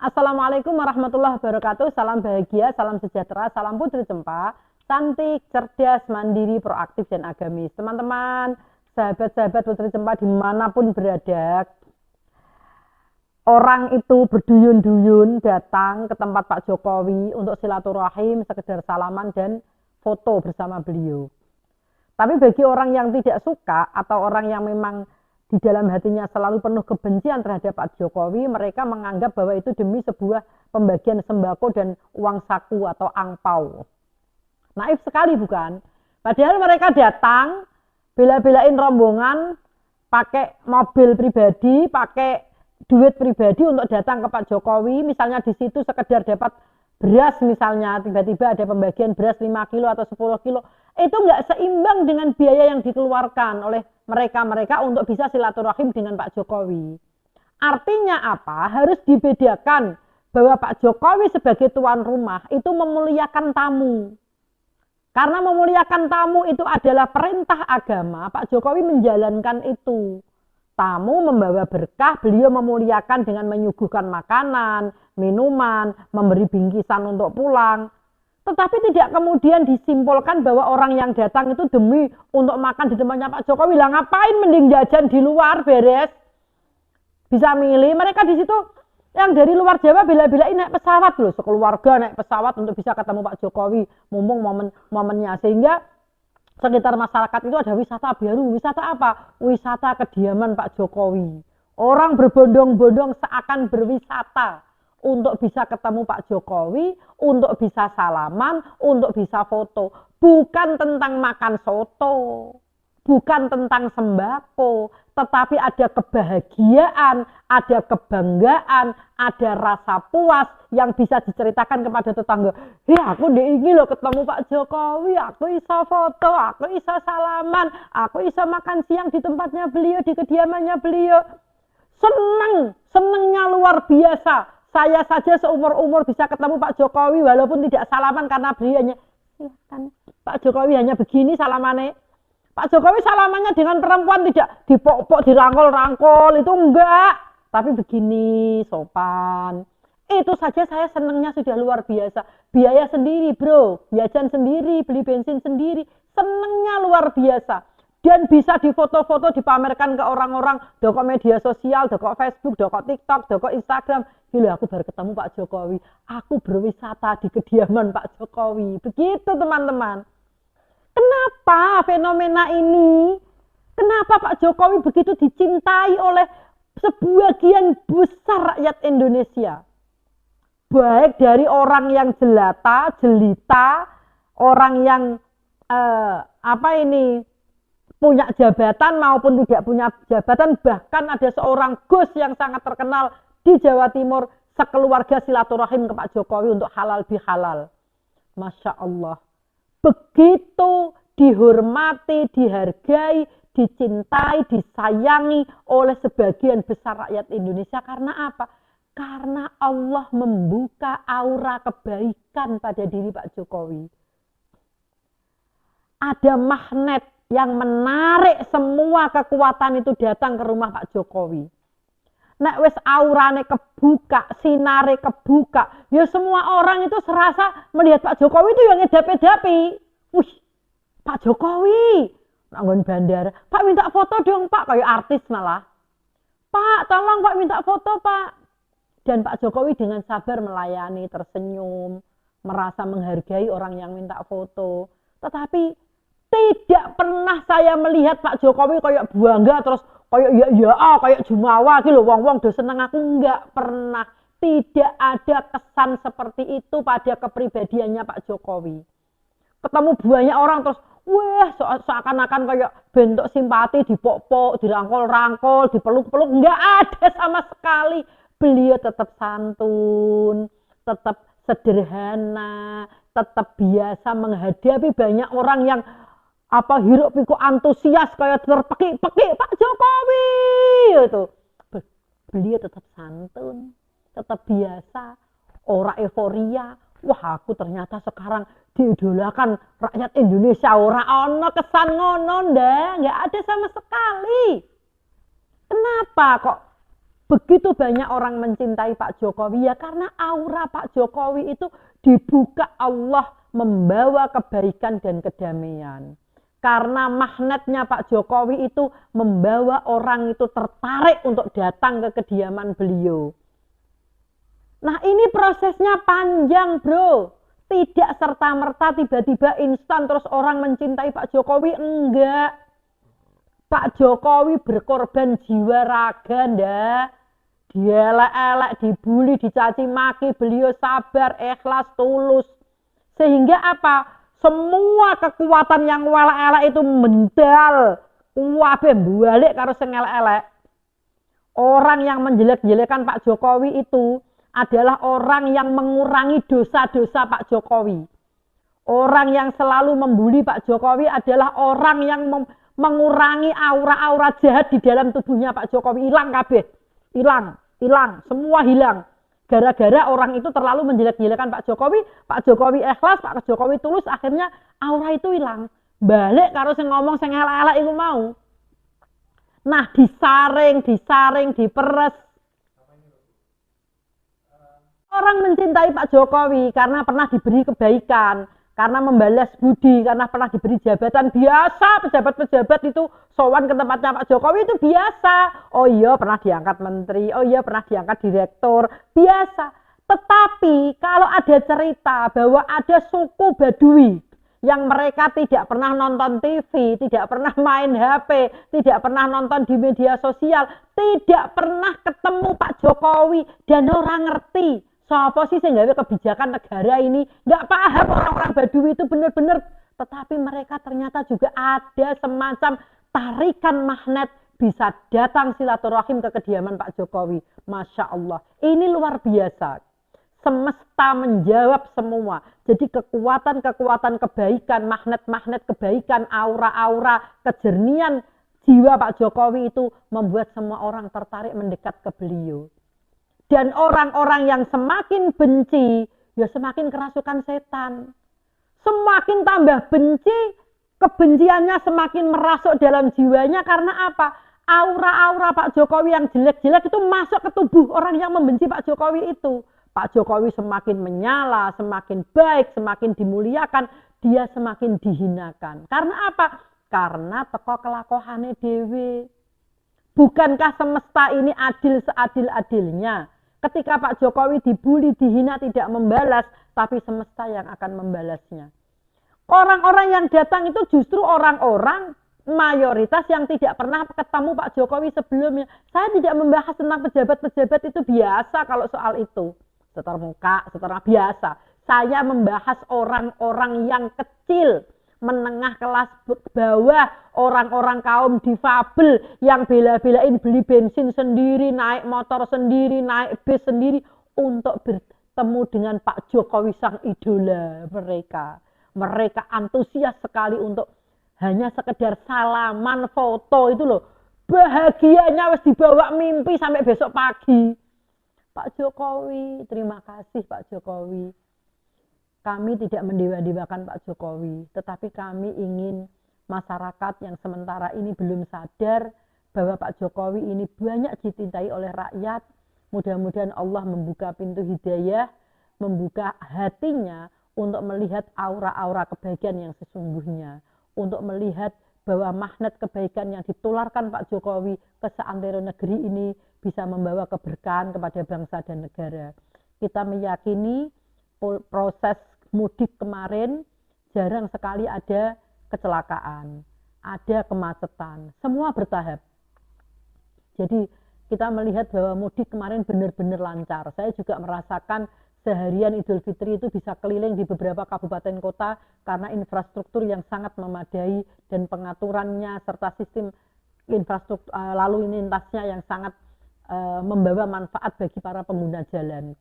Assalamualaikum warahmatullahi wabarakatuh. Salam bahagia, salam sejahtera, salam putri cempa, cantik, cerdas, mandiri, proaktif, dan agamis. Teman-teman, sahabat-sahabat putri cempa dimanapun berada, orang itu berduyun-duyun datang ke tempat Pak Jokowi untuk silaturahim, sekedar salaman dan foto bersama beliau. Tapi bagi orang yang tidak suka atau orang yang memang di dalam hatinya selalu penuh kebencian terhadap Pak Jokowi, mereka menganggap bahwa itu demi sebuah pembagian sembako dan uang saku atau angpau. Naif sekali bukan? Padahal mereka datang bela-belain rombongan pakai mobil pribadi, pakai duit pribadi untuk datang ke Pak Jokowi. Misalnya di situ sekedar dapat beras, misalnya tiba-tiba ada pembagian beras 5 kilo atau 10 kilo. Itu nggak seimbang dengan biaya yang dikeluarkan oleh mereka untuk bisa silaturahim dengan Pak Jokowi. Artinya apa? Harus dibedakan bahwa Pak Jokowi sebagai tuan rumah itu memuliakan tamu. Karena memuliakan tamu itu adalah perintah agama, Pak Jokowi menjalankan itu. Tamu membawa berkah, beliau memuliakan dengan menyuguhkan makanan, minuman, memberi bingkisan untuk pulang. Tetapi tidak kemudian disimpulkan bahwa orang yang datang itu demi untuk makan di tempatnya Pak Jokowi. Lah ngapain mending jajan di luar beres? Bisa milih. Mereka di situ yang dari luar Jawa bela-belain naik pesawat loh. Sekeluarga naik pesawat untuk bisa ketemu Pak Jokowi. Mumpung momennya. Sehingga sekitar masyarakat itu ada wisata baru. Wisata apa? Wisata kediaman Pak Jokowi. Orang berbondong-bondong seakan berwisata untuk bisa ketemu Pak Jokowi, untuk bisa salaman, untuk bisa foto. Bukan tentang makan soto, bukan tentang sembako, tetapi ada kebahagiaan, ada kebanggaan, ada rasa puas yang bisa diceritakan kepada tetangga. Aku diingin loh ketemu Pak Jokowi, aku bisa foto, aku bisa salaman, aku bisa makan siang di tempatnya beliau, di kediamannya beliau. Senengnya luar biasa. Saya saja seumur-umur bisa ketemu Pak Jokowi walaupun tidak salaman karena beliau hanya silakan. Pak Jokowi hanya begini salamannya. Pak Jokowi salamannya dengan perempuan tidak dipok-pok, dirangkul-rangkul, itu enggak. Tapi begini, sopan. Itu saja saya senengnya sudah luar biasa. Biaya sendiri bro, jajan sendiri, beli bensin sendiri. Senengnya luar biasa. Dan bisa difoto-foto, dipamerkan ke orang-orang, doko media sosial, doko Facebook, doko TikTok, doko Instagram. Gila, aku baru ketemu Pak Jokowi. Aku berwisata di kediaman Pak Jokowi. Begitu teman-teman. Kenapa fenomena ini? Kenapa Pak Jokowi begitu dicintai oleh sebagian besar rakyat Indonesia? Baik dari orang yang jelita, orang yang punya jabatan maupun tidak punya jabatan. Bahkan ada seorang Gus yang sangat terkenal di Jawa Timur, sekeluarga silaturahim ke Pak Jokowi untuk halal bihalal. Masya Allah. Begitu dihormati, dihargai, dicintai, disayangi oleh sebagian besar rakyat Indonesia. Karena apa? Karena Allah membuka aura kebaikan pada diri Pak Jokowi. Ada magnet yang menarik semua kekuatan itu datang ke rumah Pak Jokowi. Nek wis aurane kebuka, sinare kebuka, ya semua orang itu serasa melihat Pak Jokowi itu yang ngedapi-dapi. Wih, Pak Jokowi, nanggon bandara, Pak minta foto dong Pak, kayak artis malah. Pak, tolong Pak minta foto Pak. Dan Pak Jokowi dengan sabar melayani, tersenyum, merasa menghargai orang yang minta foto. Tetapi tidak pernah saya melihat Pak Jokowi kayak bangga terus kayak jumawa gitu loh, wong-wong do seneng aku, enggak pernah. Tidak ada kesan seperti itu pada kepribadiannya Pak Jokowi. Ketemu banyak orang terus wah seakan-akan kayak bentuk simpati, dipok-pok, dirangkul-rangkul, dipeluk-peluk, enggak ada sama sekali. Beliau tetap santun, tetap sederhana, tetap biasa menghadapi banyak orang yang hiruk pikuk antusias kayak terpekik-pekik Pak Jokowi itu. Beliau tetap santun, tetap biasa, ora euforia. Wah, aku ternyata sekarang diidolakan rakyat Indonesia. Ora ono kesan ngono ndak, enggak ada sama sekali. Kenapa kok begitu banyak orang mencintai Pak Jokowi? Ya karena aura Pak Jokowi itu dibuka Allah membawa kebaikan dan kedamaian. Karena magnetnya Pak Jokowi itu membawa orang itu tertarik untuk datang ke kediaman beliau. Nah ini prosesnya panjang bro. Tidak serta-merta tiba-tiba instan terus orang mencintai Pak Jokowi. Enggak. Pak Jokowi berkorban jiwa raga ndak. Dielek-elek, dibully, dicaci maki. Beliau sabar, ikhlas, tulus. Sehingga apa? Semua kekuatan yang elek-elek itu mendal. Kabeh balik karo sing elek-elek. Orang yang menjelek-jelekan Pak Jokowi itu adalah orang yang mengurangi dosa-dosa Pak Jokowi. Orang yang selalu membuli Pak Jokowi adalah orang yang mengurangi aura-aura jahat di dalam tubuhnya Pak Jokowi. Hilang kabeh. Hilang, semua hilang. Gara-gara orang itu terlalu menjelek-jelekan Pak Jokowi ikhlas, Pak Jokowi tulus, akhirnya aura itu hilang. Balik karo sing ngomong sing elek-elek iku mau. Nah, disaring, diperes. Orang mencintai Pak Jokowi karena pernah diberi kebaikan, karena membalas budi, karena pernah diberi jabatan. Biasa pejabat-pejabat itu sowan ke tempatnya Pak Jokowi itu biasa. Oh iya pernah diangkat menteri, oh iya pernah diangkat direktur, biasa. Tetapi kalau ada cerita bahwa ada suku Baduy yang mereka tidak pernah nonton TV, tidak pernah main HP, tidak pernah nonton di media sosial, tidak pernah ketemu Pak Jokowi dan orang ngerti siapa sih yang gawe kebijakan negara ini, nggak paham orang-orang Baduy itu benar-benar. Tetapi mereka ternyata juga ada semacam tarikan magnet bisa datang silaturahim ke kediaman Pak Jokowi. Masya Allah, ini luar biasa. Semesta menjawab semua. Jadi kekuatan-kekuatan kebaikan, magnet-magnet kebaikan, aura-aura kejernihan jiwa Pak Jokowi itu membuat semua orang tertarik mendekat ke beliau. Dan orang-orang yang semakin benci, ya semakin kerasukan setan. Semakin tambah benci, kebenciannya semakin merasuk dalam jiwanya. Karena apa? Aura-aura Pak Jokowi yang jelek-jelek itu masuk ke tubuh orang yang membenci Pak Jokowi itu. Pak Jokowi semakin menyala, semakin baik, semakin dimuliakan, dia semakin dihinakan. Karena apa? Karena teko kelakuane dhewe. Bukankah semesta ini adil seadil-adilnya? Ketika Pak Jokowi dibully, dihina, tidak membalas, tapi semesta yang akan membalasnya. Orang-orang yang datang itu justru orang-orang mayoritas yang tidak pernah ketemu Pak Jokowi sebelumnya. Saya tidak membahas tentang pejabat-pejabat itu biasa kalau soal itu. Setor muka, setor biasa. Saya membahas orang-orang yang kecil, menengah kelas bawah, orang-orang kaum difabel yang bela-belain beli bensin sendiri, naik motor sendiri, naik bis sendiri untuk bertemu dengan Pak Jokowi sang idola mereka. Mereka antusias sekali untuk hanya sekedar salaman foto itu loh. Bahagianya wis dibawa mimpi sampai besok pagi. Pak Jokowi, terima kasih Pak Jokowi. Kami tidak mendewa-dewakan Pak Jokowi, tetapi kami ingin masyarakat yang sementara ini belum sadar bahwa Pak Jokowi ini banyak dicintai oleh rakyat. Mudah-mudahan Allah membuka pintu hidayah, membuka hatinya untuk melihat aura-aura kebaikan yang sesungguhnya, untuk melihat bahwa magnet kebaikan yang ditularkan Pak Jokowi ke seantero negeri ini bisa membawa keberkahan kepada bangsa dan negara. Kita meyakini proses mudik kemarin jarang sekali ada kecelakaan, ada kemacetan, semua bertahap. Jadi kita melihat bahwa mudik kemarin benar-benar lancar. Saya juga merasakan seharian Idul Fitri itu bisa keliling di beberapa kabupaten kota karena infrastruktur yang sangat memadai dan pengaturannya serta sistem infrastruktur lalu lintasnya yang sangat membawa manfaat bagi para pengguna jalan.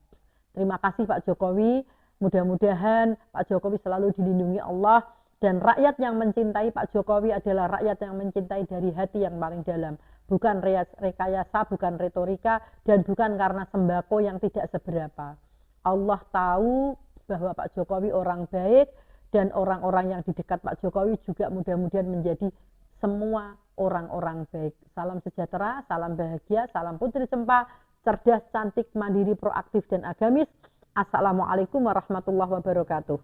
Terima kasih Pak Jokowi. Mudah-mudahan Pak Jokowi selalu dilindungi Allah dan rakyat yang mencintai Pak Jokowi adalah rakyat yang mencintai dari hati yang paling dalam. Bukan rekayasa, bukan retorika, dan bukan karena sembako yang tidak seberapa. Allah tahu bahwa Pak Jokowi orang baik dan orang-orang yang di dekat Pak Jokowi juga mudah-mudahan menjadi semua orang-orang baik. Salam sejahtera, salam bahagia, salam Putri Cempa, cerdas, cantik, mandiri, proaktif, dan agamis. Assalamualaikum warahmatullahi wabarakatuh.